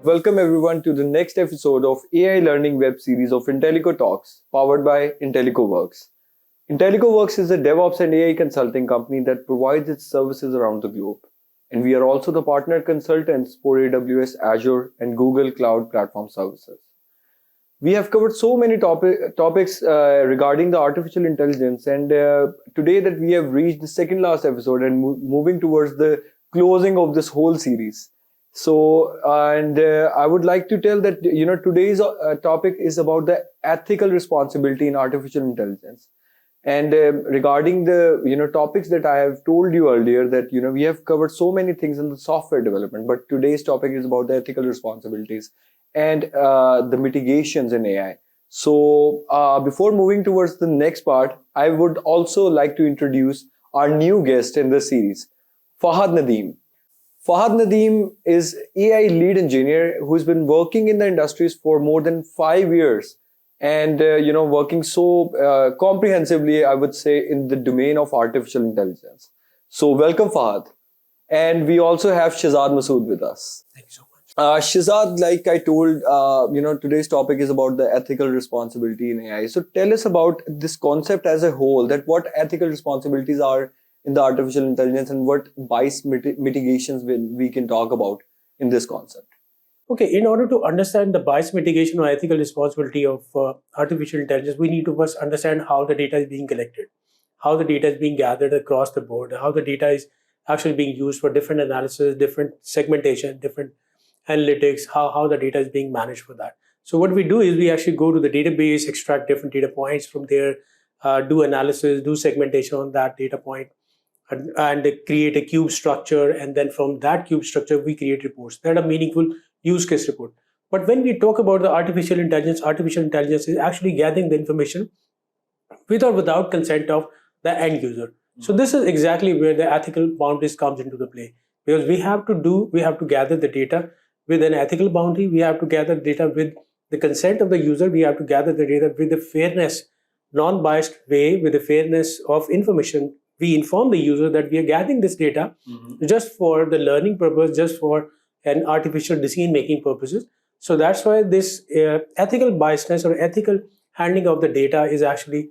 Welcome everyone to the next episode of AI learning web series of IntellicoTalks, powered by IntellicoWorks. IntellicoWorks is a DevOps and AI consulting company that provides its services around the globe. And we are also the partner consultants for AWS, Azure, and Google Cloud Platform Services. We have covered so many topics regarding the artificial intelligence, and today that we have reached the second last episode and moving towards the closing of this whole series. So, I would like to tell that today's topic is about the ethical responsibility in artificial intelligence. And regarding the topics that I have told you earlier, that we have covered so many things in the software development, but today's topic is about the ethical responsibilities and the mitigations in AI. So before moving towards the next part, I would also like to introduce our new guest in this series, Fahad Nadeem. Fahad Nadeem is AI lead engineer who's been working in the industries for more than 5 years and working so comprehensively, I would say, in the domain of artificial intelligence. So welcome, Fahad. And we also have Shahzad Masud with us. Thank you so much. Shahzad, like I told, today's topic is about the ethical responsibility in AI. So tell us about this concept as a whole, that what ethical responsibilities are in the artificial intelligence and what bias mitigations we can talk about in this concept. Okay, in order to understand the bias mitigation or ethical responsibility of artificial intelligence, we need to first understand how the data is being collected, how the data is being gathered across the board, how the data is actually being used for different analysis, different segmentation, different analytics, how the data is being managed for that. So what we do is we actually go to the database, extract different data points from there, do analysis, do segmentation on that data point, and create a cube structure. And then from that cube structure, we create reports that are meaningful use case report. But when we talk about the artificial intelligence is actually gathering the information with or without consent of the end user. So this is exactly where the ethical boundaries comes into the play, because we have to gather the data with an ethical boundary. We have to gather data with the consent of the user. We have to gather the data with the fairness, non-biased way, with the fairness of information. We inform the user that we are gathering this data just for the learning purpose, just for an artificial decision-making purposes. So that's why this ethical biasness or ethical handling of the data is actually,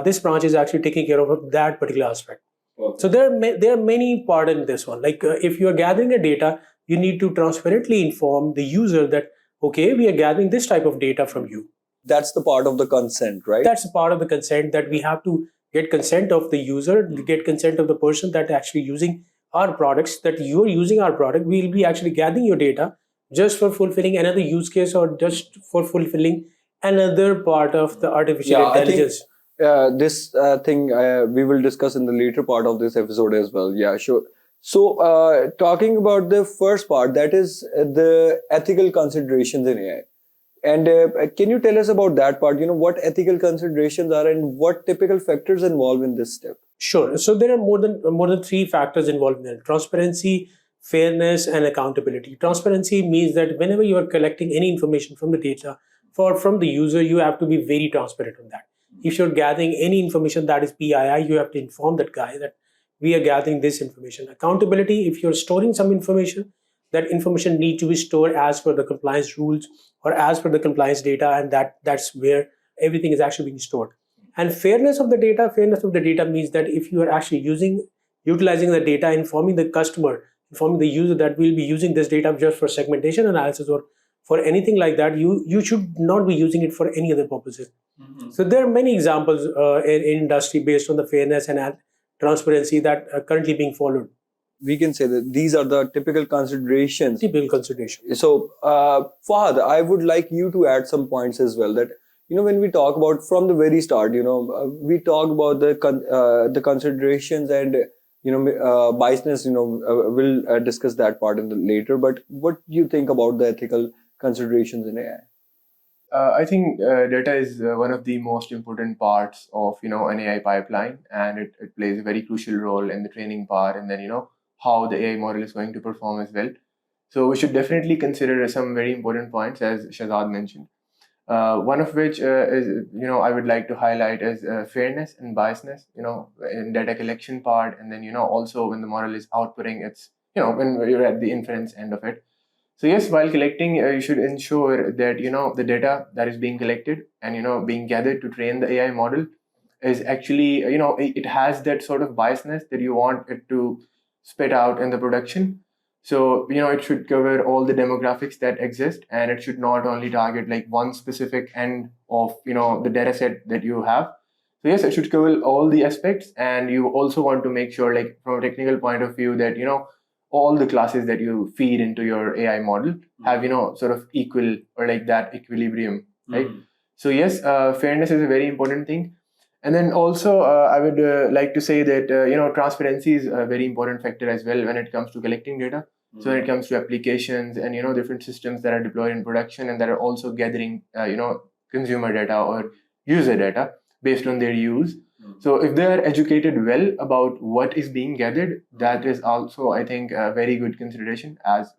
this branch is actually taking care of that particular aspect. Okay. So there are many parts in this one. Like if you are gathering a data, you need to transparently inform the user that, okay, we are gathering this type of data from you. That's the part of the consent, right? That's a part of the consent, that we have to get consent of the user, get consent of the person that actually using our products, that you are using our product. We will be actually gathering your data just for fulfilling another use case or just for fulfilling another part of the artificial intelligence. I think this thing we will discuss in the later part of this episode as well. Yeah, sure. So talking about the first part, that is the ethical considerations in AI. And can you tell us about that part? What ethical considerations are and what typical factors involved in this step? Sure. So there are more than 3 factors involved in it: transparency, fairness, and accountability. Transparency means that whenever you are collecting any information from the data from the user, you have to be very transparent on that. If you're gathering any information that is PII, you have to inform that guy that we are gathering this information. Accountability: if you're storing some information, that information needs to be stored as per the compliance rules or as per the compliance data, and that's where everything is actually being stored. And fairness of the data means that if you are actually utilizing the data, informing the customer, informing the user that we'll be using this data just for segmentation analysis or for anything like that, you should not be using it for any other purposes. So there are many examples in industry based on the fairness and transparency that are currently being followed. We can say that these are the typical considerations. So, Fahad, I would like you to add some points as well. That when we talk about from the very start, we talk about the considerations and biasness. We'll discuss that part in the later. But what do you think about the ethical considerations in AI? I think data is one of the most important parts of an AI pipeline, and it plays a very crucial role in the training part, and then how the AI model is going to perform as well. So we should definitely consider some very important points, as Shahzad mentioned. One of which is I would like to highlight is fairness and biasness. In data collection part, and then also when the model is outputting its when you're at the inference end of it. So yes, while collecting, you should ensure that the data that is being collected and being gathered to train the AI model is actually it has that sort of biasness that you want it to spit out in the production. So it should cover all the demographics that exist, and it should not only target like one specific end of the data set that you have. So yes, it should cover all the aspects, and you also want to make sure, like from a technical point of view, that all the classes that you feed into your AI model have sort of equal or like that equilibrium, right? So yes, fairness is a very important thing. And then also, I would like to say that transparency is a very important factor as well when it comes to collecting data. So when it comes to applications and different systems that are deployed in production and that are also gathering consumer data or user data based on their use. So if they are educated well about what is being gathered, that is also, I think, a very good consideration as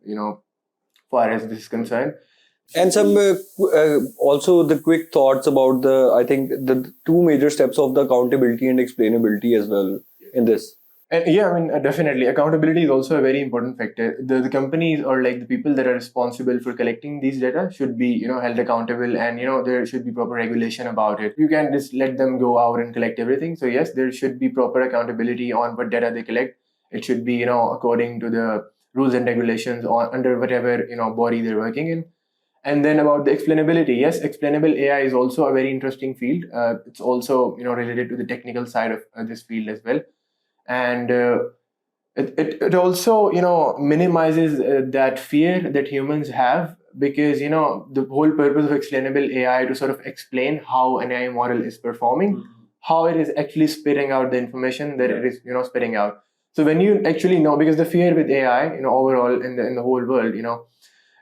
far as this is concerned. And some also the quick thoughts about I think the two major steps of the accountability and explainability as well in this. Yeah, I mean, definitely. Accountability is also a very important factor. The companies or like the people that are responsible for collecting these data should be, held accountable, and, there should be proper regulation about it. You can't just let them go out and collect everything. So yes, there should be proper accountability on what data they collect. It should be, according to the rules and regulations or under whatever, body they're working in. And then about the explainability, yes, explainable AI is also a very interesting field. It's also, related to the technical side of this field as well. And it also minimizes that fear that humans have, because the whole purpose of explainable AI to sort of explain how an AI model is performing, how it is actually spitting out the information that it is spitting out. So when you actually know, because the fear with AI overall in the whole world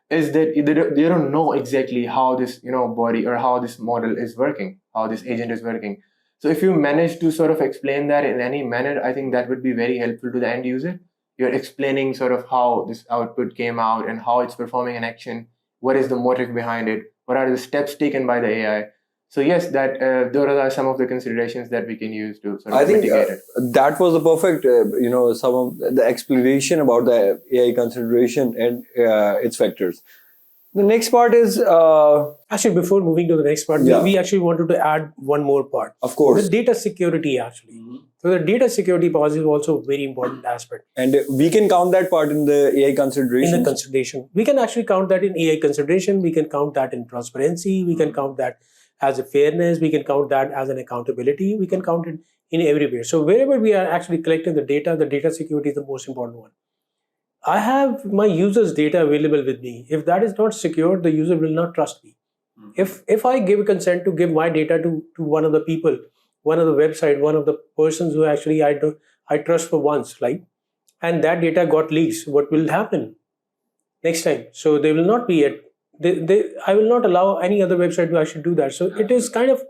is that they don't know exactly how this body or how this model is working, how this agent is working. So if you manage to sort of explain that in any manner, I think that would be very helpful to the end user. You're explaining sort of how this output came out and how it's performing an action, what is the motive behind it, what are the steps taken by the AI. So yes, that those are some of the considerations that we can use to sort of mitigate it. That was the perfect, some of the explanation about the AI consideration and its factors. The next part is actually, before moving to the next part, we actually wanted to add one more part. Of course, the data security actually. So the data security policy is also a very important aspect. And we can count that part in the AI consideration. In the consideration, we can actually count that in AI consideration. We can count that in transparency. We can count that as a fairness. We can count that as an accountability. We can count it in everywhere. So wherever we are actually collecting the data security is the most important one. I have my user's data available with me. If that is not secure, the user will not trust me. If I give consent to give my data to one of the people, one of the website, one of the persons who actually I trust for once, right? And that data got leaked, what will happen next time? So they will not be I will not allow any other website to actually do that. So it is kind of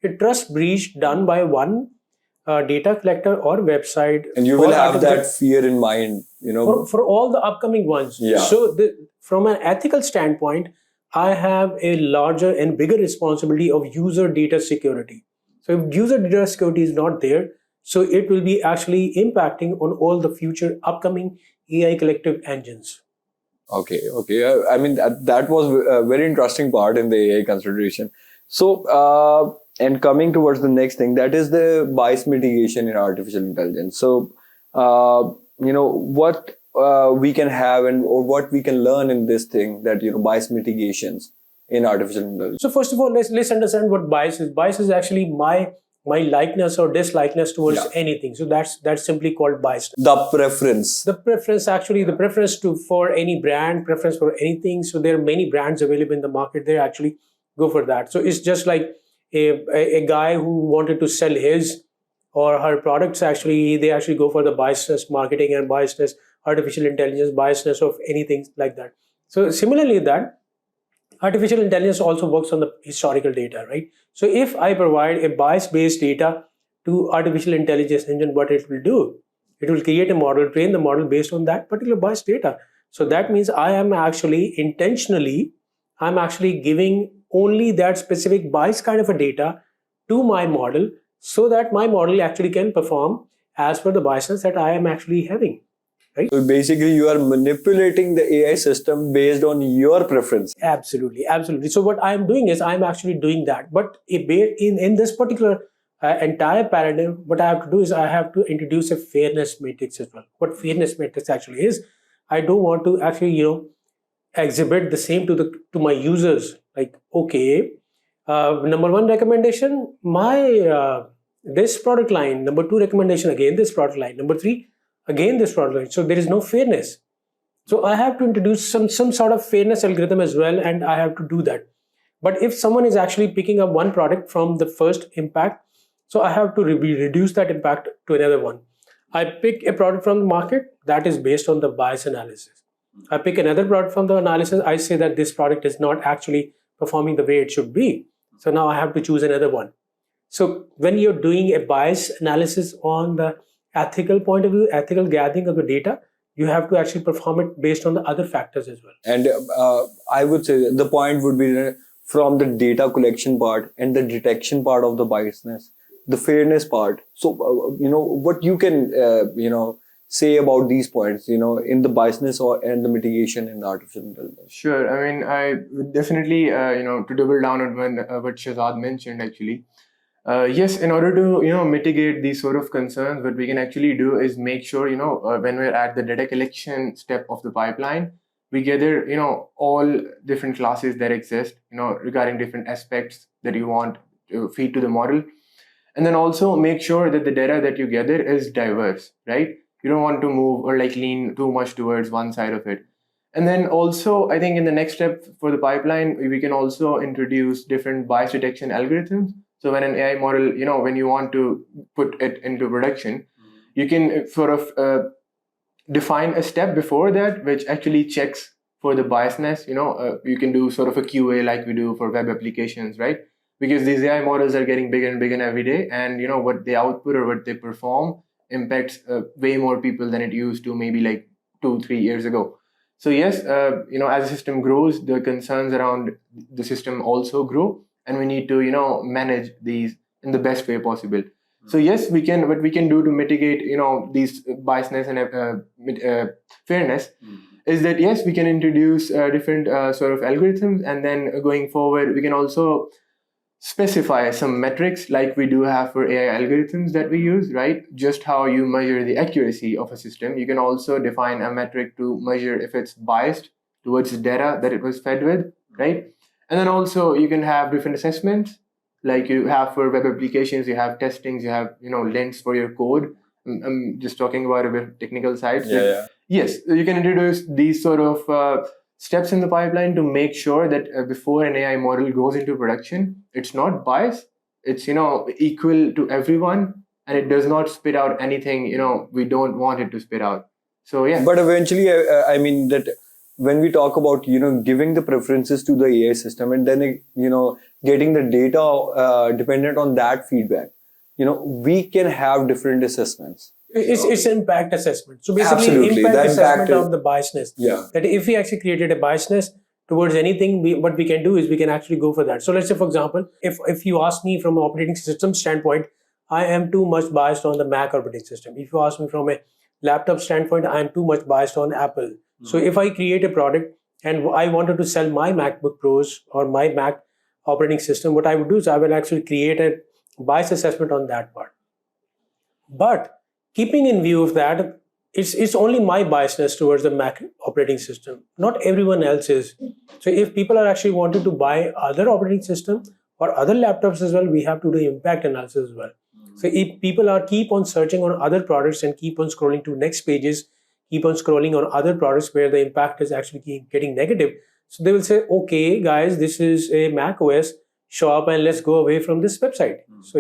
a trust breach done by one data collector or website. And you will have that fear in mind, for all the upcoming ones. Yeah. So from an ethical standpoint, I have a larger and bigger responsibility of user data security. So if user data security is not there, so it will be actually impacting on all the future upcoming AI collective engines. Okay. I mean, that was a very interesting part in the AI consideration. So, and coming towards the next thing, that is the bias mitigation in artificial intelligence. So, what we can have or what we can learn in this thing, that, bias mitigations in artificial intelligence. So first of all, let's understand what bias is. Bias is actually my likeness or dislikeness towards anything. So that's simply called bias. The preference. The preference for any brand, preference for anything. So there are many brands available in the market. They actually go for that. So it's just like a guy who wanted to sell his or her products, they actually go for the biasness marketing and biasness, artificial intelligence, biasness of anything like that. So similarly that, artificial intelligence also works on the historical data, right? So if I provide a bias-based data to artificial intelligence engine, what it will do? It will create a model, train the model based on that particular bias data. So that means I am actually giving only that specific bias kind of a data to my model, so that my model actually can perform as per the biases that I am actually having. right? So basically, you are manipulating the AI system based on your preference. Absolutely, absolutely. So what I'm doing is I'm actually doing that. But in this particular entire paradigm, what I have to do is I have to introduce a fairness matrix as well. What fairness matrix actually is, I don't want to actually exhibit the same to my users. Like, okay, number one recommendation, my this product line. Number two recommendation, again this product line. Number three, again this product line. So there is no fairness. So I have to introduce some sort of fairness algorithm as well, and I have to do that. But if someone is actually picking up one product from the first impact, so I have to reduce that impact to another one. I pick a product from the market that is based on the bias analysis. I pick another product from the analysis. I say that this product is not actually performing the way it should be. So now I have to choose another one. So when you're doing a bias analysis on the ethical point of view, ethical gathering of the data, you have to actually perform it based on the other factors as well. And I would say the point would be that from the data collection part and the detection part of the biasness, the fairness part. So, what you can, say about these points, in the biasness and the mitigation in the artificial intelligence. Sure. I mean, I would definitely, to double down on what Shahzad mentioned, actually. Yes, in order to, mitigate these sort of concerns, what we can actually do is make sure, when we're at the data collection step of the pipeline, we gather, all different classes that exist, regarding different aspects that you want to feed to the model. And then also make sure that the data that you gather is diverse, right? You don't want to move or lean too much towards one side of it. And then also, I think in the next step for the pipeline, we can also introduce different bias detection algorithms. So when an AI model, when you want to put it into production, you can sort of define a step before that, which actually checks for the biasness. You can do sort of a QA like we do for web applications, right? Because these AI models are getting bigger and bigger every day, and what they output or what they perform impacts way more people than it used to maybe like 2-3 years ago. So yes, as the system grows, the concerns around the system also grow, and we need to manage these in the best way possible. So yes, what we can do to mitigate these biasness and fairness is that yes, we can introduce different sort of algorithms, and then going forward we can also specify some metrics like we do have for AI algorithms that we use, right? Just how you measure the accuracy of a system. You can also define a metric to measure if it's biased towards the data that it was fed with, right? And then also you can have different assessments like you have for web applications, you have testings, you have, links for your code. I'm just talking about a bit technical side. Yeah. Yes, you can introduce these sort of steps in the pipeline to make sure that before an AI model goes into production, it's not biased, it's equal to everyone, and it does not spit out anything we don't want it to spit out. So yeah. But eventually, I mean that when we talk about giving the preferences to the AI system and then getting the data dependent on that feedback, we can have different assessments. It's impact assessment. So basically, Absolutely. impact That assessment impact of the biasness. Yeah. That if we actually created a biasness towards anything, what we can do is we can actually go for that. So let's say, for example, if you ask me from an operating system standpoint, I am too much biased on the Mac operating system. If you ask me from a laptop standpoint, I am too much biased on Apple. So if I create a product and I wanted to sell my MacBook Pros or my Mac operating system, what I would do is I will actually create a bias assessment on that part. But keeping in view of that, it's only my biasness towards the Mac operating system. Not everyone else is. So if people are actually wanting to buy other operating system or other laptops as well, we have to do impact analysis as well. So if people keep on searching on other products and keep on scrolling to next pages, keep on scrolling on other products where the impact is actually getting negative. So they will say, okay, guys, this is a Mac OS shop and let's go away from this website. So,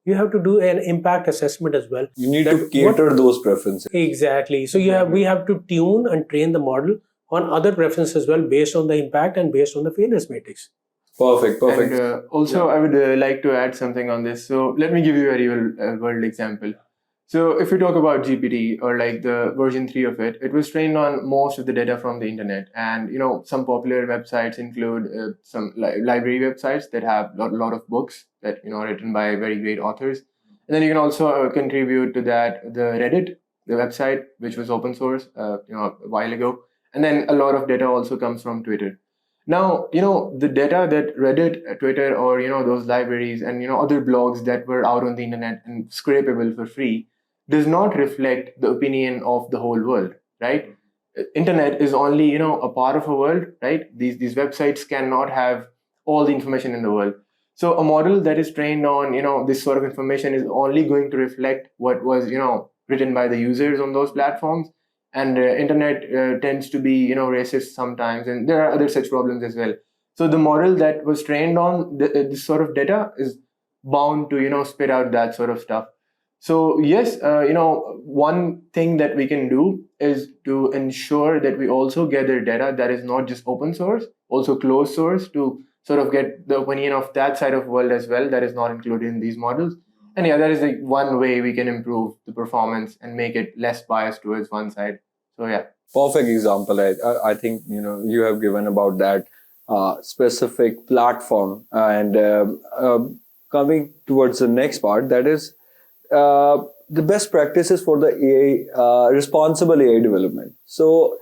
you have to do an impact assessment as well. You need to cater those preferences. Exactly. So we have to tune and train the model on other preferences as well based on the impact and based on the fairness matrix. Perfect. And also, I would like to add something on this. So let me give you a real world example. So if we talk about GPT or like the version 3 of it, it was trained on most of the data from the internet. And, some popular websites include some library websites that have a lot of books that, written by very great authors. And then you can also contribute to that, the Reddit the website, which was open source, a while ago. And then a lot of data also comes from Twitter. Now, the data that Reddit, Twitter, or, those libraries and, other blogs that were out on the internet and scrapable for free does not reflect the opinion of the whole world, right? Internet is only, a part of a world, right? These websites cannot have all the information in the world. So a model that is trained on, this sort of information is only going to reflect what was, written by the users on those platforms. And internet tends to be, racist sometimes, and there are other such problems as well. So the model that was trained on this sort of data is bound to, spit out that sort of stuff. So yes, one thing that we can do is to ensure that we also gather data that is not just open source, also closed source, to sort of get the opinion of that side of the world as well that is not included in these models. And yeah, that is like one way we can improve the performance and make it less biased towards one side. So yeah. Perfect example. I think you have given about that specific platform. And coming towards the next part, that is the best practices for the AI, responsible AI development. So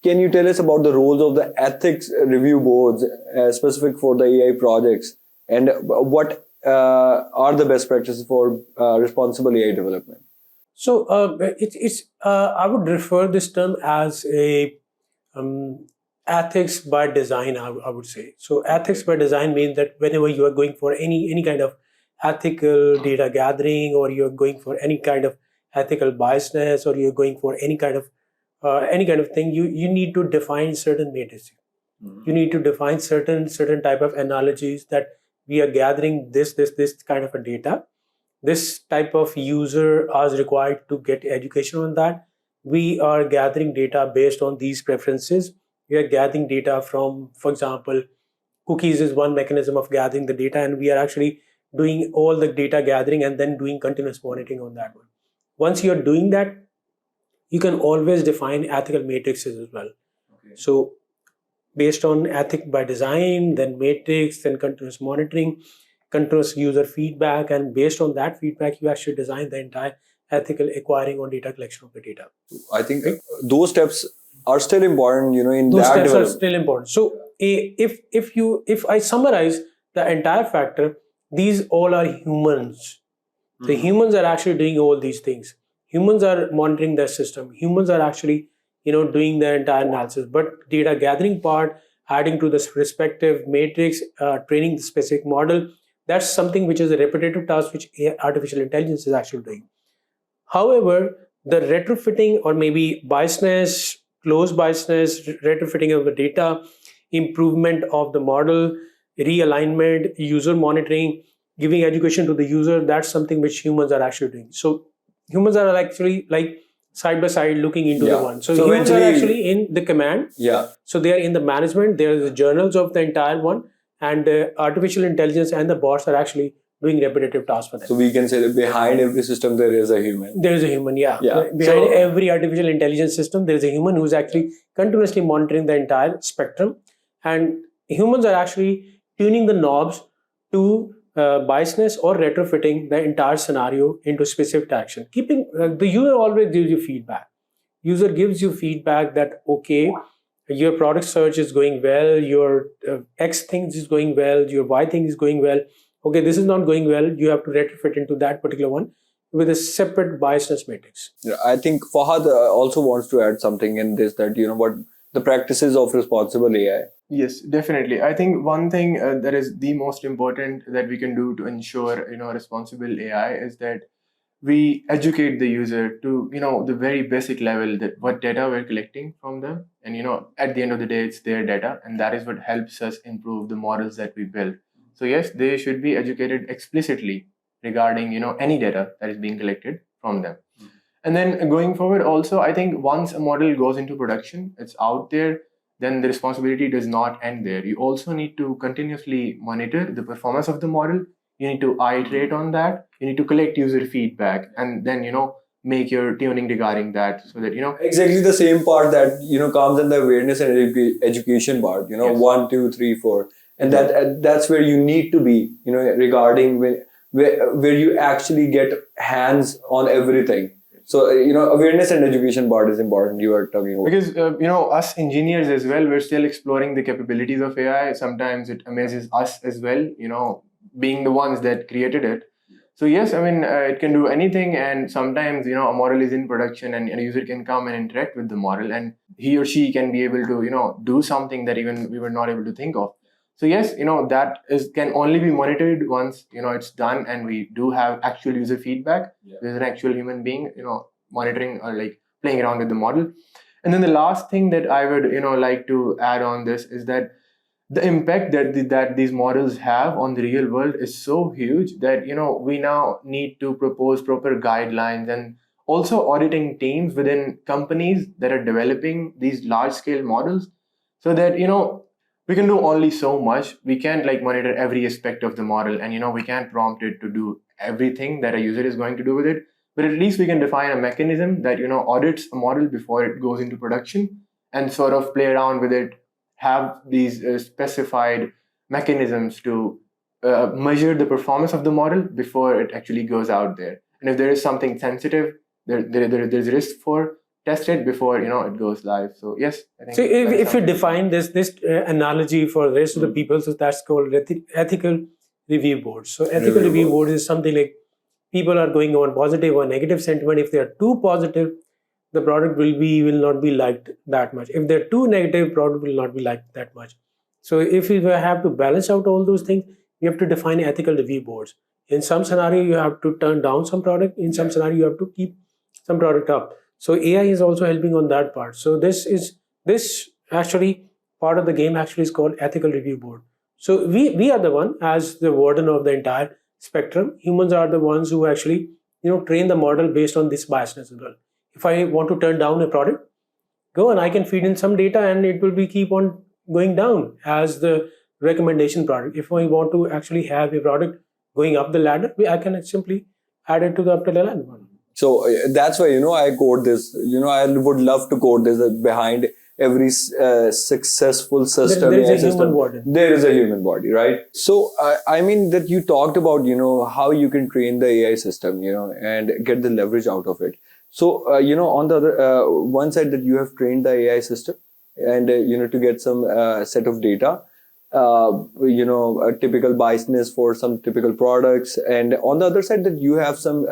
can you tell us about the roles of the ethics review boards specific for the AI projects, and what are the best practices for responsible AI development? So I would refer this term as a ethics by design. I would say so. Ethics by design means that whenever you are going for any kind of ethical data gathering, or you're going for any kind of ethical biasness, or you're going for any kind of thing, you need to define certain matrices. Mm-hmm. You need to define certain type of analogies that we are gathering this kind of a data. This type of user is required to get education on that. We are gathering data based on these preferences. We are gathering data from, for example, cookies is one mechanism of gathering the data, and we are actually doing all the data gathering and then doing continuous monitoring on that one. Once you're doing that, you can always define ethical matrices as well. Okay. So based on ethic by design, then matrix, then continuous monitoring, continuous user feedback, and based on that feedback, you actually design the entire ethical acquiring or data collection of the data. I think those steps are still important, in those that steps are still important. So if I summarize the entire factor, these all are humans. The humans are actually doing all these things. Humans are monitoring their system. Humans are actually, doing the entire analysis. But data gathering part, adding to this respective matrix, training the specific model, that's something which is a repetitive task which artificial intelligence is actually doing. However, the retrofitting or maybe biasness, close biasness, retrofitting of the data, improvement of the model, realignment, user monitoring, giving education to the user, that's something which humans are actually doing. So humans are actually like side by side looking into the one. So humans are actually in the command. Yeah. So they are in the management. There are the journals of the entire one, and artificial intelligence and the bots are actually doing repetitive tasks for them. So we can say that behind every system there is a human. There is a human, yeah. Behind every artificial intelligence system, there is a human who is actually continuously monitoring the entire spectrum, and humans are actually tuning the knobs to biasness or retrofitting the entire scenario into specific action. Keeping the user always gives you feedback. User gives you feedback that okay, your product search is going well, your X things is going well, your Y thing is going well. Okay, this is not going well. You have to retrofit into that particular one with a separate biasness matrix. Yeah, I think Fahad also wants to add something in this, that what the practices of responsible AI. Yes, definitely. I think one thing that is the most important that we can do to ensure responsible AI is that we educate the user to the very basic level, that what data we're collecting from them, and at the end of the day it's their data, and that is what helps us improve the models that we build. So yes, they should be educated explicitly regarding any data that is being collected from them. And then going forward also, I think once a model goes into production, it's out there, then the responsibility does not end there. You also need to continuously monitor the performance of the model. You need to iterate on that. You need to collect user feedback, and then make your tuning regarding that, so that exactly the same part that comes in the awareness and education part. Yes. 1, 2, 3, 4, and that's where you need to be. Regarding where you actually get hands on everything. So, awareness and education part is important. You are talking about. Because, us engineers as well, we're still exploring the capabilities of AI. Sometimes it amazes us as well, being the ones that created it. So yes, I mean, it can do anything. And sometimes, a model is in production and a user can come and interact with the model and he or she can be able to, do something that even we were not able to think of. So yes, that can only be monitored once, it's done and we do have actual user feedback. Yeah. There's an actual human being, monitoring or like playing around with the model. And then the last thing that I would, like to add on this is that the impact that these models have on the real world is so huge that we now need to propose proper guidelines and also auditing teams within companies that are developing these large scale models, so that we can do only so much. We can't like monitor every aspect of the model, and we can't prompt it to do everything that a user is going to do with it, but at least we can define a mechanism that audits a model before it goes into production and sort of play around with it, have these specified mechanisms to measure the performance of the model before it actually goes out there. And if there is something sensitive, there's risk for test it before it goes live. So yes, I think. So if you define this analogy for the rest of the people, so that's called ethical review boards. So ethical review board is something like people are going on positive or negative sentiment. If they are too positive, the product will not be liked that much. If they're too negative, product will not be liked that much. So if we have to balance out all those things, you have to define ethical review boards. In some scenario, you have to turn down some product. In some scenario, you have to keep some product up. So AI is also helping on that part. So this actually part of the game actually is called ethical review board. So we are the one as the warden of the entire spectrum. Humans are the ones who actually train the model based on this biasness as well. If I want to turn down a product, go and I can feed in some data and it will keep on going down as the recommendation product. If I want to actually have a product going up the ladder, I can simply add it to the up the ladder one. So that's why, I code this. I would love to code this behind every successful system. There is a human body. There is a human body, right? So, I mean that you talked about, how you can train the AI system, and get the leverage out of it. So, on the other one side that you have trained the AI system and, to get some set of data, a typical biasness for some typical products. And on the other side that you have some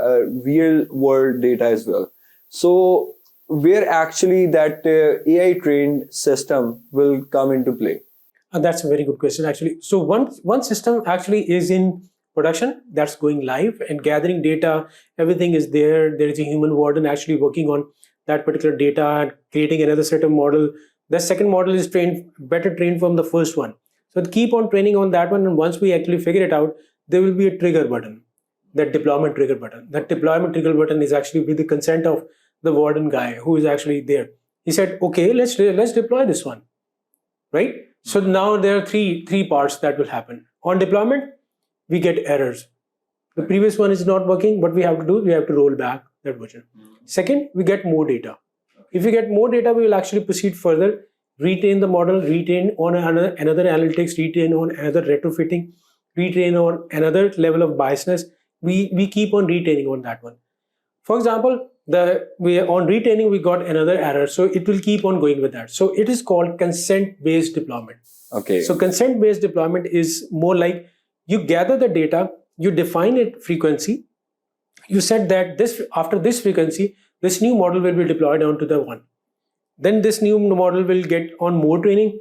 real world data as well. So where actually that AI trained system will come into play? That's a very good question, actually. So one system actually is in production, that's going live and gathering data. Everything is there. There is a human warden actually working on that particular data and creating another set of model. The second model is better trained from the first one. So keep on training on that one. And once we actually figure it out, there will be a trigger button, that deployment trigger button. That deployment trigger button is actually with the consent of the warden guy who is actually there. He said, okay, let's deploy this one, right? So now there are three parts that will happen. On deployment, we get errors. The previous one is not working. What we have to do, we have to roll back that version. Second, we get more data. If we get more data, we will actually proceed further, retrain the model, retrain on another analytics, retrain on another retrofitting, retrain on another level of biasness. We keep on retraining on that one. For example, on retraining, we got another error. So it will keep on going with that. So it is called consent-based deployment. Okay. So consent-based deployment is more like you gather the data, you define a frequency, you said that after this frequency, this new model will be deployed onto the one. Then this new model will get on more training,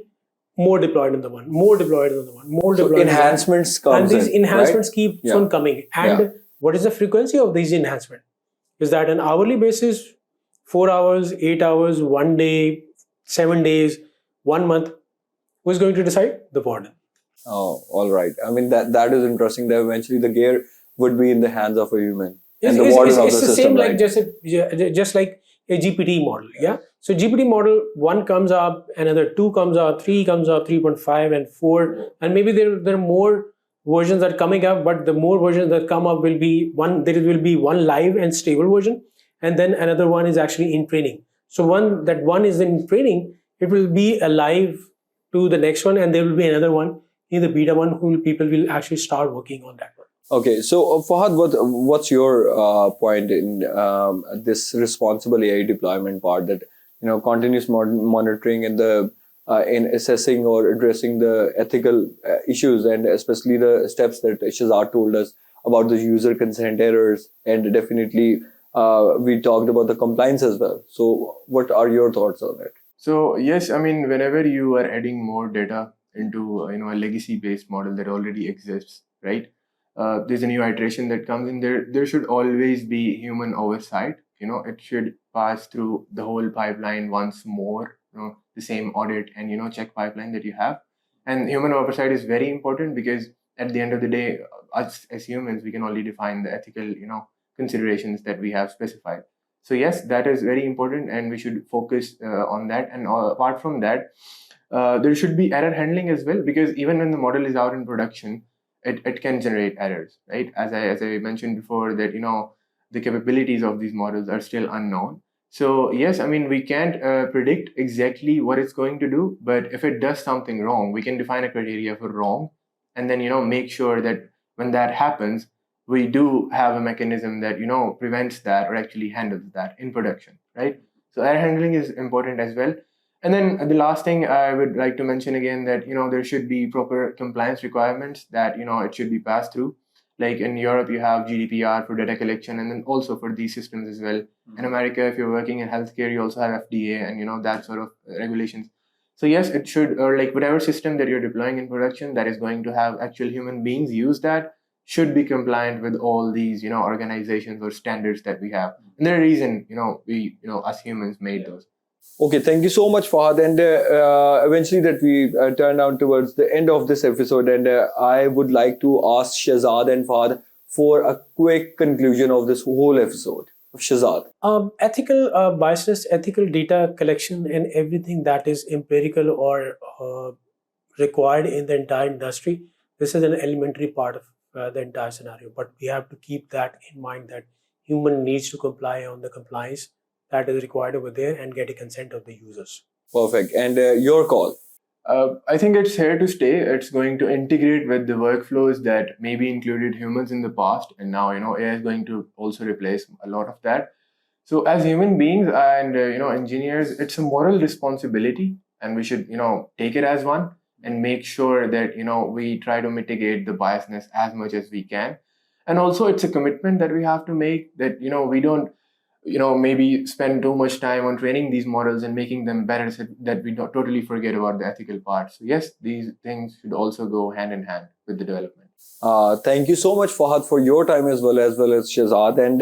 more deployed on the one, more deployed on the one, more deployed. So enhancements come. And these enhancements keep on coming. And what is the frequency of these enhancements? Is that an hourly basis, 4 hours, 8 hours, 1 day, 7 days, 1 month? Who is going to decide? The warden. Oh, all right. I mean, that is interesting that eventually the gear would be in the hands of a human. And the warden of the system, same right? Like just like a GPT model, yeah? So GPT model 1 comes up, another 2 comes up, 3 comes up, 3.5 and 4. And maybe there are more versions that are coming up, but the more versions that come up will be there will be one live and stable version. And then another one is actually in training. So one is in training, it will be alive to the next one, and there will be another one in the beta one people will actually start working on that one. Okay, so Fahad, what's your point in this responsible AI deployment part, that continuous monitoring and the in assessing or addressing the ethical issues, and especially the steps that Shahzad told us about the user consent errors, and definitely we talked about the compliance as well. So what are your thoughts on it? So yes, I mean, whenever you are adding more data into a legacy-based model that already exists, right? There's a new iteration that comes in there. There should always be human oversight. It should pass through the whole pipeline once more. The same audit and check pipeline that you have. And human oversight is very important because at the end of the day, us as humans, we can only define the ethical considerations that we have specified. So yes, that is very important, and we should focus on that. And apart from that, there should be error handling as well, because even when the model is out in production, it can generate errors, right? As I mentioned before, that the capabilities of these models are still unknown. So yes, I mean, we can't predict exactly what it's going to do, but if it does something wrong, we can define a criteria for wrong, and then make sure that when that happens, we do have a mechanism that prevents that or actually handles that in production, right? So error handling is important as well. And then the last thing I would like to mention again, that there should be proper compliance requirements, that it should be passed through. Like in Europe, you have GDPR for data collection, and then also for these systems as well. In America, if you're working in healthcare, you also have FDA and that sort of regulations. So yes, it should, or like whatever system that you're deploying in production that is going to have actual human beings use that, should be compliant with all these organizations or standards that we have. And the reason we us humans made those. Okay, thank you so much, Fahad. And eventually, that we turn down towards the end of this episode, and I would like to ask Shahzad and Fahad for a quick conclusion of this whole episode. Shahzad. Ethical biasness, ethical data collection, and everything that is empirical or required in the entire industry. This is an elementary part of the entire scenario. But we have to keep that in mind, that human needs to comply on the compliance that is required over there and get a consent of the users. Perfect. And your call. I think it's here to stay. It's going to integrate with the workflows that maybe included humans in the past, and now AI is going to also replace a lot of that. So as human beings and engineers, it's a moral responsibility, and we should take it as one and make sure that we try to mitigate the biasness as much as we can. And also, it's a commitment that we have to make, that we don't maybe spend too much time on training these models and making them better, so that we don't totally forget about the ethical part. So yes, these things should also go hand in hand with the development. Thank you so much, Fahad, for your time as well as Shahzad. And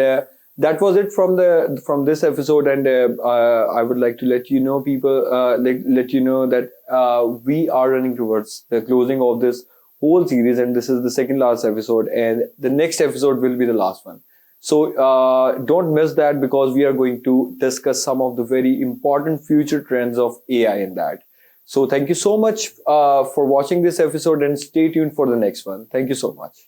that was it from this episode. And I would like to let you know, people, let you know that we are running towards the closing of this whole series, and this is the second last episode, and the next episode will be the last one. So don't miss that, because we are going to discuss some of the very important future trends of AI in that. So thank you so much for watching this episode, and stay tuned for the next one. Thank you so much.